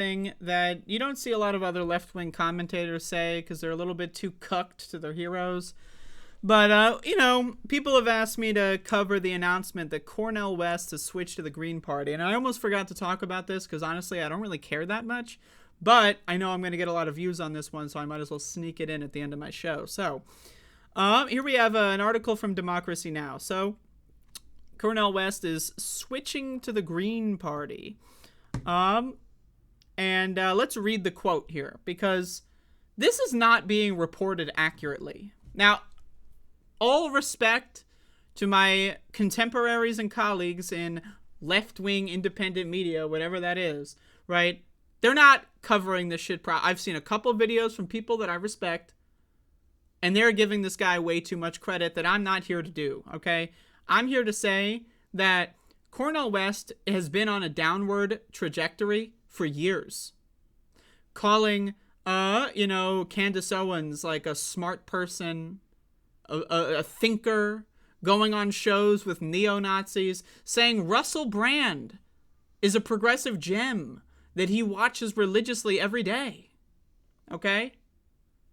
thing that you don't see a lot of other left-wing commentators say because they're a little bit too cucked to their heroes. But, people have asked me to cover the announcement that Cornel West has switched to the Green Party. And I almost forgot to talk about this because, honestly, I don't really care that much. But I know I'm going to get a lot of views on this one, so I might as well sneak it in at the end of my show. So, here we have an article from Democracy Now! So, Cornel West is switching to the Green Party. Let's read the quote here, because this is not being reported accurately. Now, all respect to my contemporaries and colleagues in left-wing independent media, whatever that is, right? They're not covering this shit. I've seen a couple videos from people that I respect, and they're giving this guy way too much credit that I'm not here to do, okay? I'm here to say that Cornel West has been on a downward trajectory for years. Calling, Candace Owens like a smart person, a thinker, going on shows with neo-Nazis, saying Russell Brand is a progressive gem that he watches religiously every day. Okay?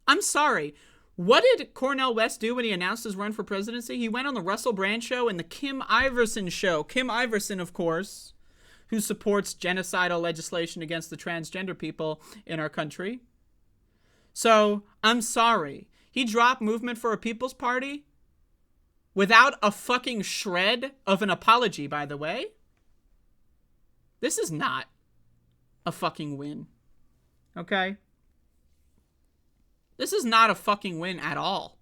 I'm sorry. What did Cornel West do when he announced his run for presidency? He went on the Russell Brand show and the Kim Iversen show. Kim Iversen, of course, who supports genocidal legislation against the transgender people in our country. So, I'm sorry. He dropped Movement for a People's Party without a fucking shred of an apology, by the way. This is not a fucking win. Okay? This is not a fucking win at all.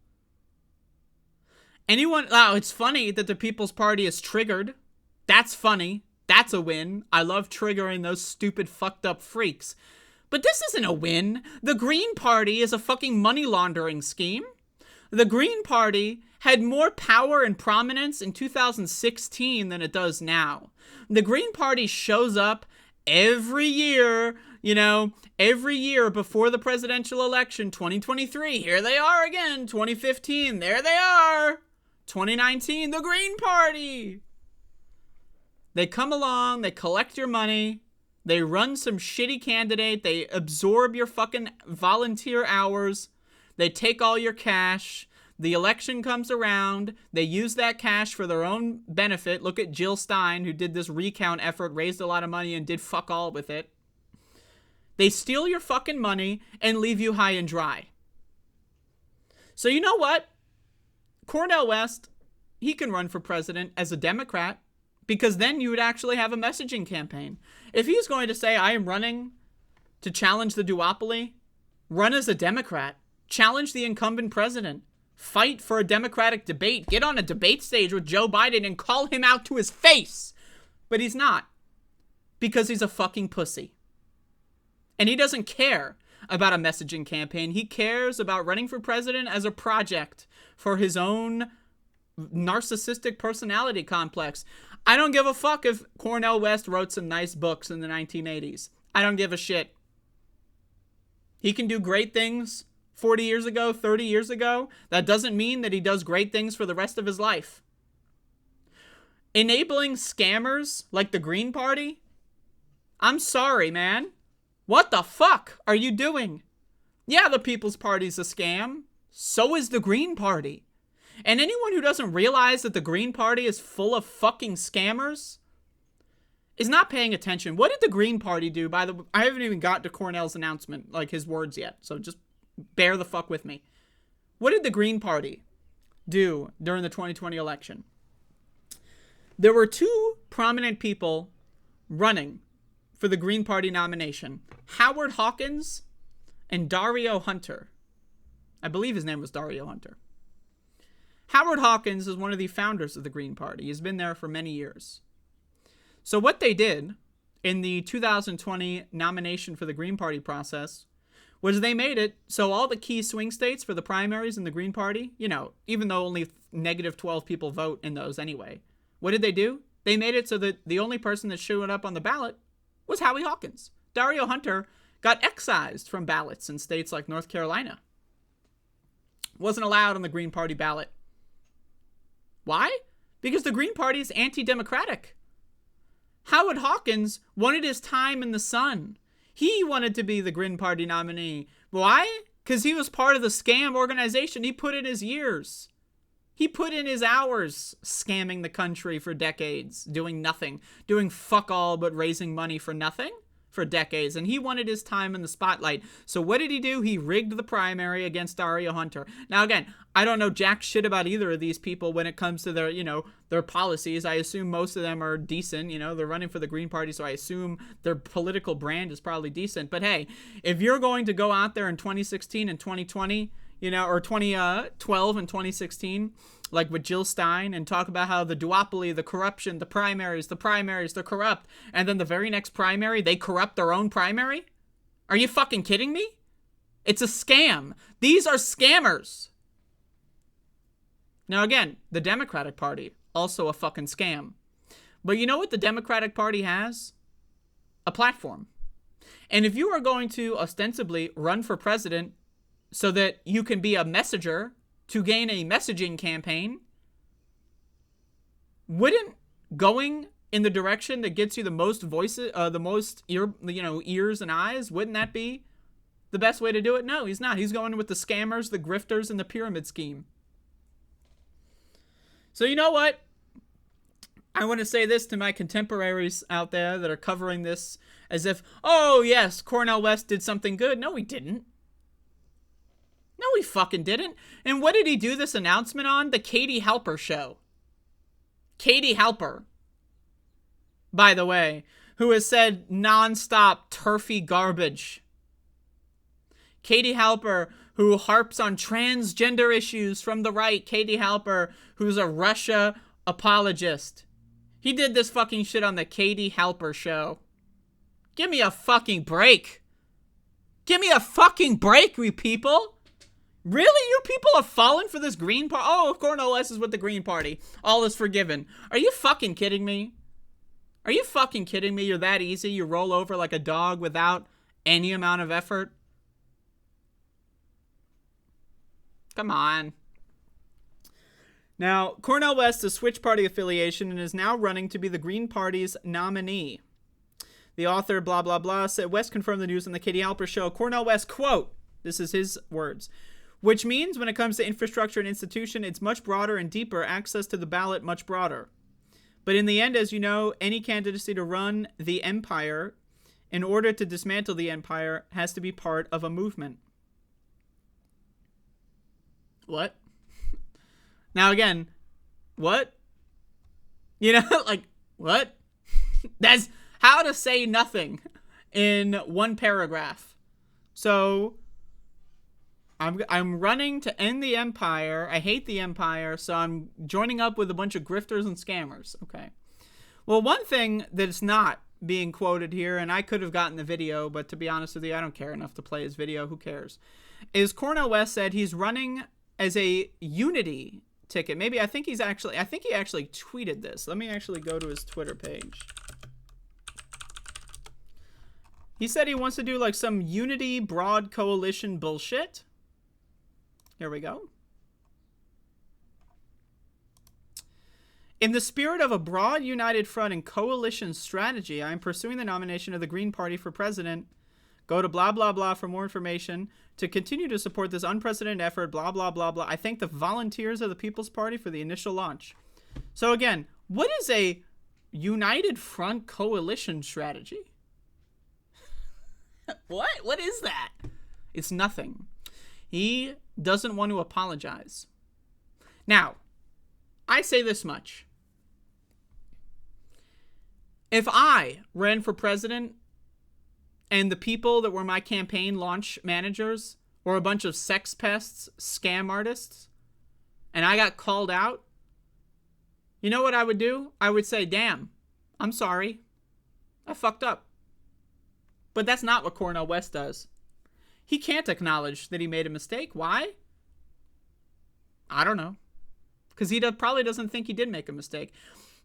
It's funny that the People's Party is triggered. That's funny. That's a win. I love triggering those stupid fucked up freaks. But this isn't a win. The Green Party is a fucking money laundering scheme. The Green Party had more power and prominence in 2016 than it does now. The Green Party shows up every year, every year before the presidential election. 2023, here they are again. 2015, there they are. 2019, the Green Party. They come along, they collect your money, they run some shitty candidate, they absorb your fucking volunteer hours, they take all your cash, the election comes around, they use that cash for their own benefit. Look at Jill Stein, who did this recount effort, raised a lot of money, and did fuck all with it. They steal your fucking money and leave you high and dry. So you know what? Cornel West, he can run for president as a Democrat, because then you would actually have a messaging campaign. If he's going to say, I am running to challenge the duopoly, run as a Democrat, challenge the incumbent president, fight for a Democratic debate, get on a debate stage with Joe Biden and call him out to his face. But he's not, because he's a fucking pussy. And he doesn't care about a messaging campaign. He cares about running for president as a project for his own narcissistic personality complex. I don't give a fuck if Cornel West wrote some nice books in the 1980s. I don't give a shit. He can do great things 40 years ago, 30 years ago. That doesn't mean that he does great things for the rest of his life. Enabling scammers like the Green Party? I'm sorry, man. What the fuck are you doing? Yeah, the People's Party's a scam. So is the Green Party. And anyone who doesn't realize that the Green Party is full of fucking scammers is not paying attention. What did the Green Party do? I haven't even got to Cornel's announcement, like his words yet. So just bear the fuck with me. What did the Green Party do during the 2020 election? There were two prominent people running for the Green Party nomination. Howard Hawkins and Dario Hunter. I believe his name was Dario Hunter. Howard Hawkins is one of the founders of the Green Party. He's been there for many years. So what they did in the 2020 nomination for the Green Party process was they made it so all the key swing states for the primaries in the Green Party, even though only negative 12 people vote in those anyway, what did they do? They made it so that the only person that showed up on the ballot was Howie Hawkins. Dario Hunter got excised from ballots in states like North Carolina. Wasn't allowed on the Green Party ballot. Why? Because the Green Party is anti-democratic. Howard Hawkins wanted his time in the sun. He wanted to be the Green Party nominee. Why? Because he was part of the scam organization. He put in his years. He put in his hours scamming the country for decades, doing nothing, doing fuck all but raising money for nothing for decades. And he wanted his time in the spotlight. So what did he do? He rigged the primary against Dario Hunter. Now, again, I don't know jack shit about either of these people when it comes to their, their policies. I assume most of them are decent. They're running for the Green Party, so I assume their political brand is probably decent. But hey, if you're going to go out there in 2016 and 2020, or 2012 and 2016, like with Jill Stein, and talk about how the duopoly, the corruption, the primaries, they're corrupt, and then the very next primary, they corrupt their own primary? Are you fucking kidding me? It's a scam. These are scammers. Now again, the Democratic Party, also a fucking scam. But you know what the Democratic Party has? A platform. And if you are going to ostensibly run for president so that you can be a messenger to gain a messaging campaign, wouldn't going in the direction that gets you the most voices, the most ears and eyes, wouldn't that be the best way to do it? No, he's not. He's going with the scammers, the grifters, and the pyramid scheme. So you know what? I want to say this to my contemporaries out there that are covering this as if, oh yes, Cornel West did something good. No, he didn't. No, he fucking didn't. And what did he do this announcement on? The Katie Halper show. Katie Halper, by the way, who has said nonstop turfy garbage. Katie Halper, who harps on transgender issues from the right. Katie Halper, who's a Russia apologist. He did this fucking shit on the Katie Halper show. Give me a fucking break. Give me a fucking break, you people. Really? You people have fallen for this Green Party? Oh, Cornel West is with the Green Party. All is forgiven. Are you fucking kidding me? Are you fucking kidding me? You're that easy? You roll over like a dog without any amount of effort? Come on. Now, Cornel West has switched party affiliation and is now running to be the Green Party's nominee. The author, blah, blah, blah, said West confirmed the news on the Katie Halper show. Cornel West, quote, this is his words, which means when it comes to infrastructure and institution, it's much broader and deeper, access to the ballot much broader. But in the end, as you know, any candidacy to run the empire, in order to dismantle the empire, has to be part of a movement. What? Now again, what? Like, what? That's how to say nothing in one paragraph. So I'm running to end the empire. I hate the empire, so I'm joining up with a bunch of grifters and scammers. Okay. Well, one thing that's not being quoted here, and I could have gotten the video, but to be honest with you, I don't care enough to play his video. Who cares? Is Cornel West said he's running as a unity ticket. Maybe I think he actually tweeted this. Let me actually go to his Twitter page. He said he wants to do like some unity broad coalition bullshit. Here we go. In the spirit of a broad united front and coalition strategy, I am pursuing the nomination of the Green Party for president. Go to blah, blah, blah for more information. To continue to support this unprecedented effort, blah, blah, blah, blah. I thank the volunteers of the People's Party for the initial launch. So again, what is a united front coalition strategy? What? What is that? It's nothing. He doesn't want to apologize. Now, I say this much. If I ran for president and the people that were my campaign launch managers were a bunch of sex pests, scam artists, and I got called out, you know what I would do? I would say, damn, I'm sorry. I fucked up. But that's not what Cornel West does. He can't acknowledge that he made a mistake. Why? I don't know. Because he probably doesn't think he did make a mistake.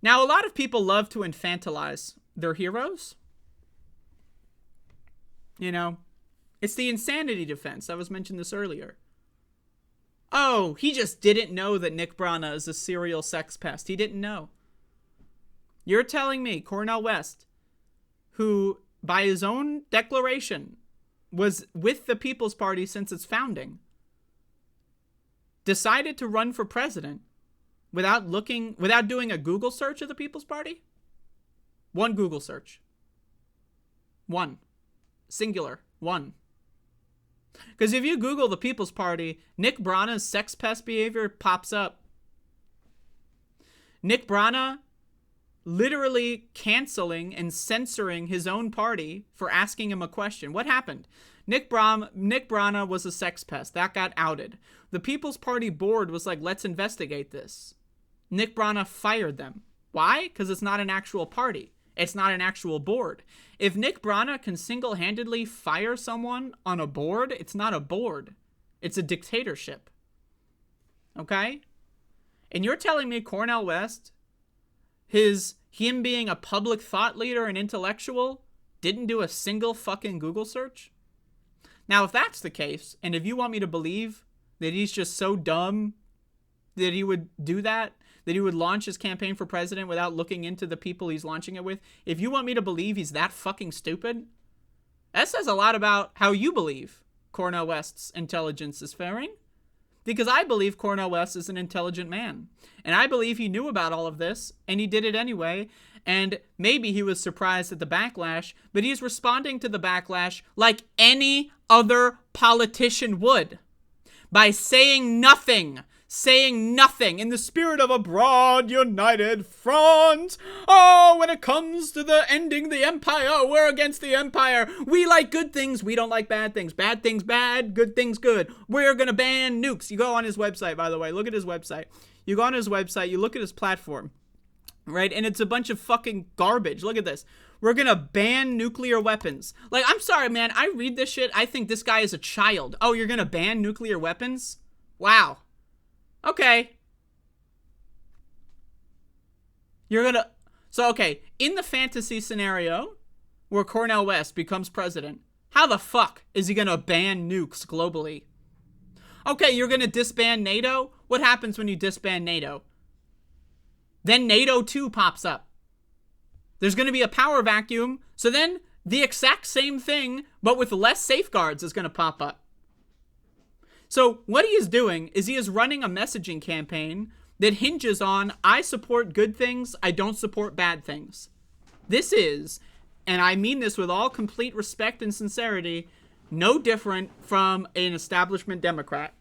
Now, a lot of people love to infantilize their heroes. It's the insanity defense. I was mentioning this earlier. Oh, he just didn't know that Nick Brana is a serial sex pest. He didn't know. You're telling me Cornel West, who by his own declaration, was with the People's Party since its founding, decided to run for president without doing a Google search of the People's Party? One Google search. One. Singular. One. Because if you Google the People's Party, Nick Brana's sex pest behavior pops up. Nick Brana literally canceling and censoring his own party for asking him a question. What happened? Nick Brana was a sex pest. That got outed. The People's Party board was like, let's investigate this. Nick Brana fired them. Why? Because it's not an actual party. It's not an actual board. If Nick Brana can single-handedly fire someone on a board, it's not a board. It's a dictatorship. Okay? And you're telling me Cornel West, him being a public thought leader and intellectual, didn't do a single fucking Google search? Now, if that's the case, and if you want me to believe that he's just so dumb that he would do that he would launch his campaign for president without looking into the people he's launching it with, if you want me to believe he's that fucking stupid, that says a lot about how you believe Cornel West's intelligence is faring. Because I believe Cornel West is an intelligent man. And I believe he knew about all of this, and he did it anyway. And maybe he was surprised at the backlash, but he's responding to the backlash like any other politician would. By saying nothing in the spirit of a broad united front. Oh, when it comes to the ending the empire, we're against the empire. We like good things, we don't like bad things. Bad things bad, good things good. We're gonna ban nukes. You go on his website, by the way, look at his website. You go on his website, you look at his platform, right? And it's a bunch of fucking garbage. Look at this. We're gonna ban nuclear weapons. Like, I'm sorry, man, I read this shit, I think this guy is a child. Oh, you're gonna ban nuclear weapons? Wow. Okay. Okay, in the fantasy scenario where Cornel West becomes president, how the fuck is he gonna ban nukes globally? Okay, you're gonna disband NATO? What happens when you disband NATO? Then NATO 2 pops up. There's gonna be a power vacuum, so then the exact same thing, but with less safeguards, is gonna pop up. So what he is doing is he is running a messaging campaign that hinges on, I support good things, I don't support bad things. This is, and I mean this with all complete respect and sincerity, no different from an establishment Democrat.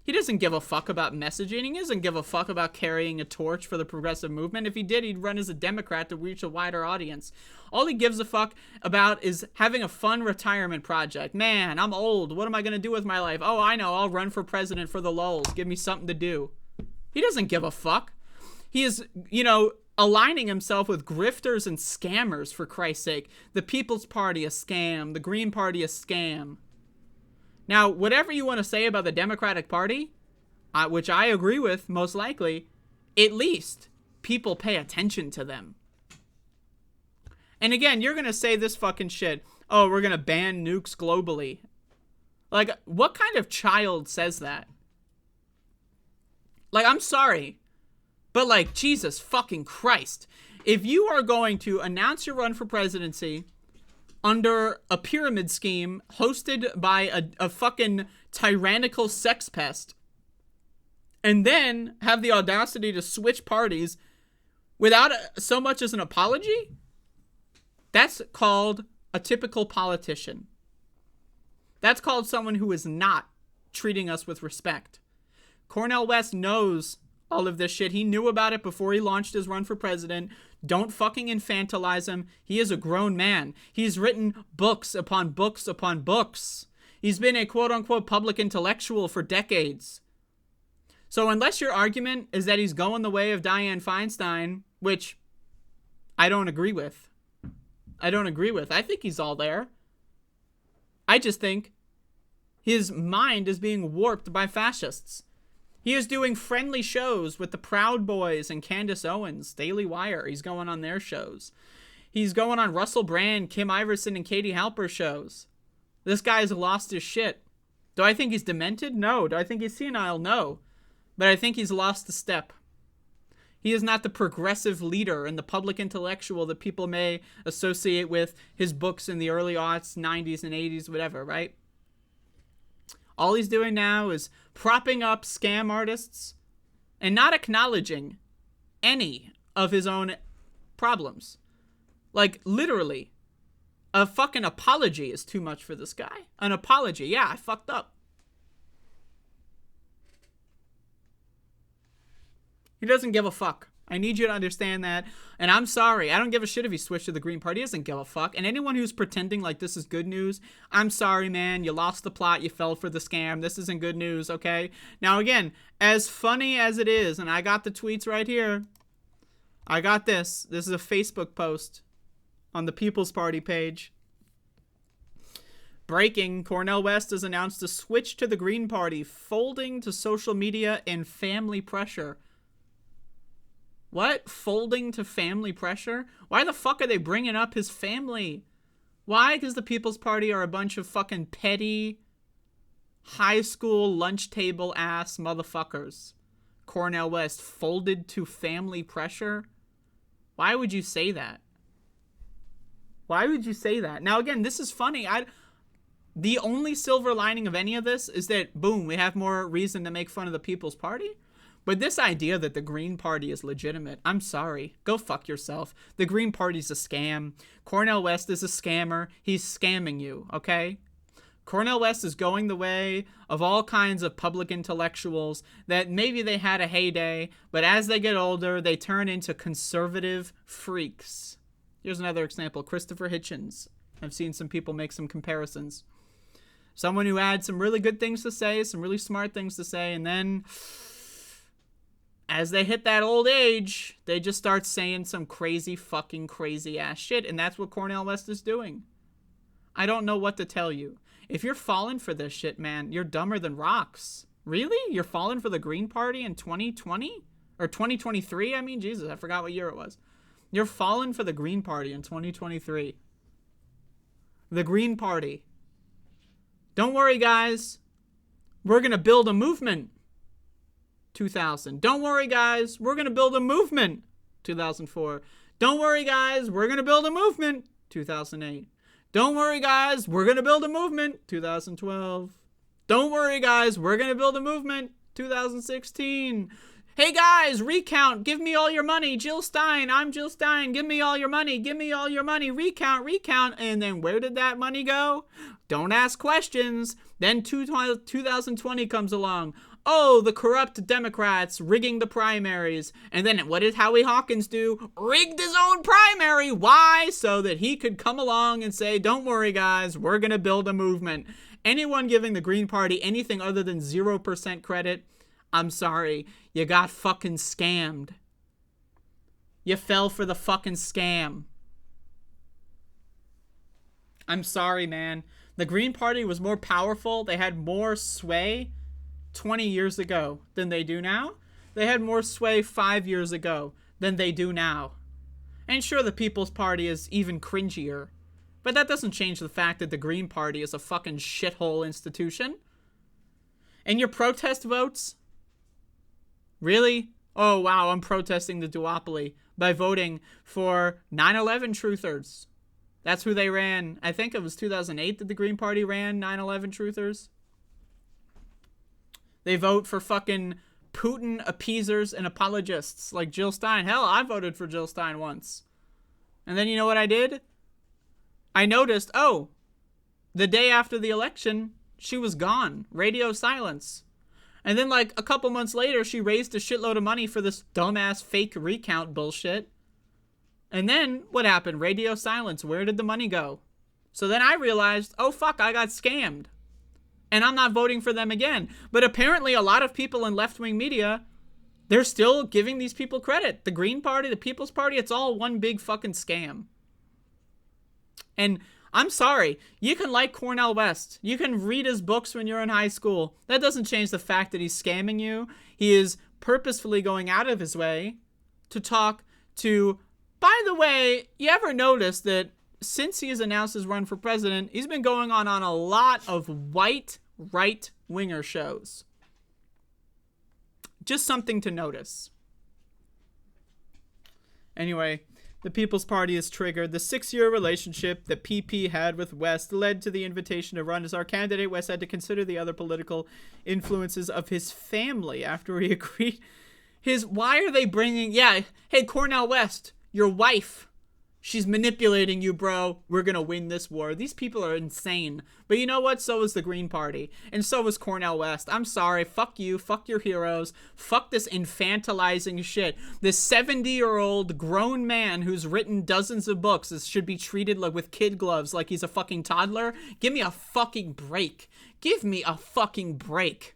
He doesn't give a fuck about messaging. He doesn't give a fuck about carrying a torch for the progressive movement. If he did, he'd run as a Democrat to reach a wider audience. All he gives a fuck about is having a fun retirement project. Man, I'm old. What am I going to do with my life? Oh, I know. I'll run for president for the lulz. Give me something to do. He doesn't give a fuck. He is, aligning himself with grifters and scammers, for Christ's sake. The People's Party, a scam. The Green Party, a scam. Now, whatever you want to say about the Democratic Party, which I agree with, most likely, at least people pay attention to them. And again, you're going to say this fucking shit. Oh, we're going to ban nukes globally. Like, what kind of child says that? Like, I'm sorry, but like, Jesus fucking Christ. If you are going to announce your run for presidency under a pyramid scheme hosted by a fucking tyrannical sex pest, and then have the audacity to switch parties without so much as an apology, that's called a typical politician. That's called someone who is not treating us with respect. Cornel West knows all of this shit. He knew about it before he launched his run for president. Don't fucking infantilize him. He is a grown man. He's written books upon books upon books. He's been a quote-unquote public intellectual for decades. So unless your argument is that he's going the way of Dianne Feinstein, which I don't agree with. I think he's all there. I just think his mind is being warped by fascists. He is doing friendly shows with the Proud Boys and Candace Owens, Daily Wire. He's going on their shows. He's going on Russell Brand, Kim Iverson, and Katie Halper shows. This guy's lost his shit. Do I think he's demented? No. Do I think he's senile? No. But I think he's lost a step. He is not the progressive leader and the public intellectual that people may associate with his books in the early aughts, 90s and 80s, whatever, right? All he's doing now is propping up scam artists and not acknowledging any of his own problems. Like, literally, a fucking apology is too much for this guy. An apology. Yeah, I fucked up. He doesn't give a fuck. I need you to understand that. And I'm sorry. I don't give a shit if he switched to the Green Party. He doesn't give a fuck. And anyone who's pretending like this is good news, I'm sorry, man. You lost the plot. You fell for the scam. This isn't good news, okay? Now, again, as funny as it is, and I got the tweets right here. I got this. This is a Facebook post on the People's Party page. Breaking, Cornel West has announced a switch to the Green Party, folding to social media and family pressure. What? Folding to family pressure? Why the fuck are they bringing up his family? Why? Because the People's Party are a bunch of fucking petty, high school lunch table ass motherfuckers. Cornel West folded to family pressure? Why would you say that? Why would you say that? Now, again, this is funny. The only silver lining of any of this is that, boom, we have more reason to make fun of the People's Party. But this idea that the Green Party is legitimate, I'm sorry. Go fuck yourself. The Green Party's a scam. Cornel West is a scammer. He's scamming you, okay? Cornel West is going the way of all kinds of public intellectuals that maybe they had a heyday, but as they get older, they turn into conservative freaks. Here's another example. Christopher Hitchens. I've seen some people make some comparisons. Someone who had some really good things to say, some really smart things to say, and then as they hit that old age, they just start saying some crazy fucking crazy ass shit, and that's what Cornel West is doing. I don't know what to tell you. If you're falling for this shit, man, you're dumber than rocks. Really? You're falling for the Green Party in 2020? Or 2023? I mean, Jesus, I forgot what year it was. You're falling for the Green Party in 2023. The Green Party. Don't worry, guys. We're going to build a movement. 2000. Don't worry, guys. We're going to build a movement. 2004. Don't worry, guys. We're going to build a movement. 2008. Don't worry, guys. We're going to build a movement. 2012. Don't worry, guys. We're going to build a movement. 2016. Hey, guys, recount. Give me all your money. Jill Stein. I'm Jill Stein. Give me all your money. Give me all your money. Recount, recount. And then where did that money go? Don't ask questions. Then 2020 comes along. Oh, the corrupt Democrats rigging the primaries. And then what did Howie Hawkins do? Rigged his own primary. Why? So that he could come along and say, don't worry, guys, we're going to build a movement. Anyone giving the Green Party anything other than 0% credit, I'm sorry, you got fucking scammed. You fell for the fucking scam. I'm sorry, man. The Green Party was more powerful. They had more sway 20 years ago than they do now. They had more sway 5 years ago than they do now. And sure, the People's Party is even cringier, but that doesn't change the fact that the Green Party is a fucking shithole institution. And your protest votes? Really? Oh, wow, I'm protesting the duopoly by voting for 9/11 truthers. That's who they ran. I think it was 2008 that the Green Party ran 9/11 truthers. They vote for fucking Putin appeasers and apologists like Jill Stein. Hell, I voted for Jill Stein once. And then you know what I did? I noticed, oh, the day after the election, she was gone. Radio silence. And then like a couple months later, she raised a shitload of money for this dumbass fake recount bullshit. And then what happened? Radio silence. Where did the money go? So then I realized, oh fuck, I got scammed. And I'm not voting for them again. But apparently a lot of people in left-wing media, they're still giving these people credit. The Green Party, the People's Party, it's all one big fucking scam. And I'm sorry, you can like Cornel West. You can read his books when you're in high school. That doesn't change the fact that he's scamming you. He is purposefully going out of his way to talk to... By the way, you ever notice that since he has announced his run for president, he's been going on a lot of white right-winger shows. Just something to notice. Anyway, the People's Party is triggered. The 6-year relationship that PP had with West led to the invitation to run as our candidate. West had to consider the other political influences of his family after he agreed. Why are they bringing... Yeah, hey, Cornel West, your wife, she's manipulating you, bro. We're gonna win this war. These people are insane. But you know what? So is the Green Party. And so is Cornel West. I'm sorry. Fuck you. Fuck your heroes. Fuck this infantilizing shit. This 70-year-old grown man who's written dozens of books should be treated like with kid gloves like he's a fucking toddler. Give me a fucking break. Give me a fucking break.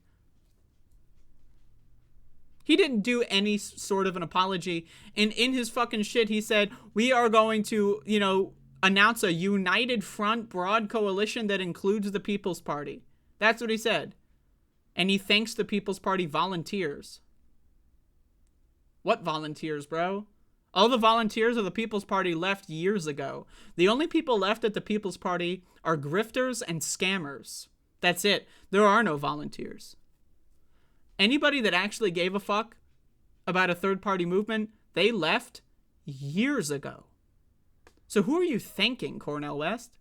He didn't do any sort of an apology. And in his fucking shit, he said, we are going to, announce a united front broad coalition that includes the People's Party. That's what he said. And he thanks the People's Party volunteers. What volunteers, bro? All the volunteers of the People's Party left years ago. The only people left at the People's Party are grifters and scammers. That's it. There are no volunteers. Anybody that actually gave a fuck about a third-party movement, they left years ago. So who are you thanking, Cornel West?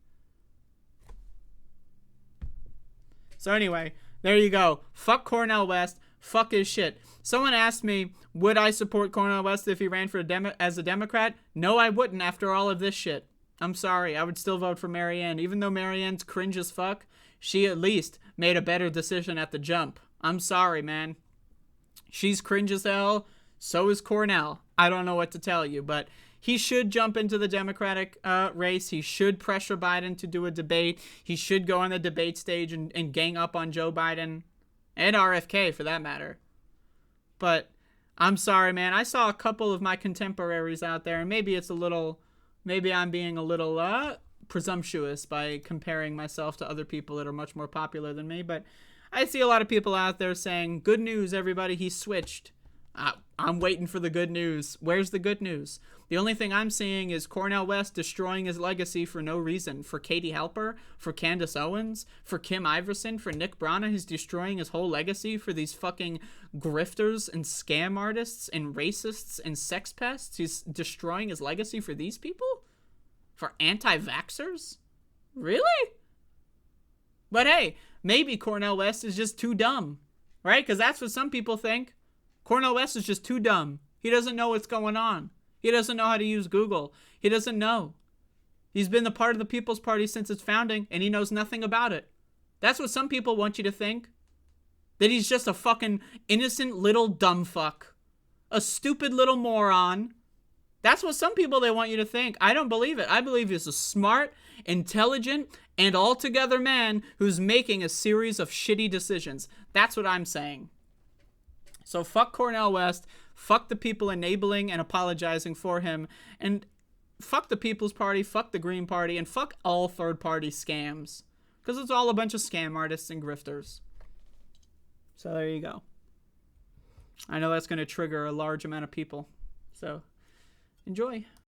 So anyway, there you go. Fuck Cornel West. Fuck his shit. Someone asked me, would I support Cornel West if he ran for as a Democrat? No, I wouldn't after all of this shit. I'm sorry. I would still vote for Marianne. Even though Marianne's cringe as fuck, she at least made a better decision at the jump. I'm sorry, man. She's cringe as hell. So is Cornel. I don't know what to tell you, but he should jump into the Democratic race. He should pressure Biden to do a debate. He should go on the debate stage and gang up on Joe Biden and RFK for that matter. But I'm sorry, man. I saw a couple of my contemporaries out there, and maybe I'm being a little presumptuous by comparing myself to other people that are much more popular than me, but I see a lot of people out there saying, good news, everybody, he switched. I'm waiting for the good news. Where's the good news? The only thing I'm seeing is Cornel West destroying his legacy for no reason. For Katie Halper, for Candace Owens, for Kim Iverson, for Nick Brana. He's destroying his whole legacy for these fucking grifters and scam artists and racists and sex pests. He's destroying his legacy for these people? For anti-vaxxers? Really? But hey, maybe Cornel West is just too dumb, right? Because that's what some people think. Cornel West is just too dumb. He doesn't know what's going on. He doesn't know how to use Google. He doesn't know. He's been a part of the People's Party since its founding, and he knows nothing about it. That's what some people want you to think. That he's just a fucking innocent little dumb fuck. A stupid little moron. That's what some people they want you to think. I don't believe it. I believe he's a smart, intelligent, and altogether man who's making a series of shitty decisions. That's what I'm saying. So fuck Cornel West, fuck the people enabling and apologizing for him, and fuck the People's Party, fuck the Green Party, and fuck all third-party scams. Because it's all a bunch of scam artists and grifters. So there you go. I know that's going to trigger a large amount of people. So enjoy.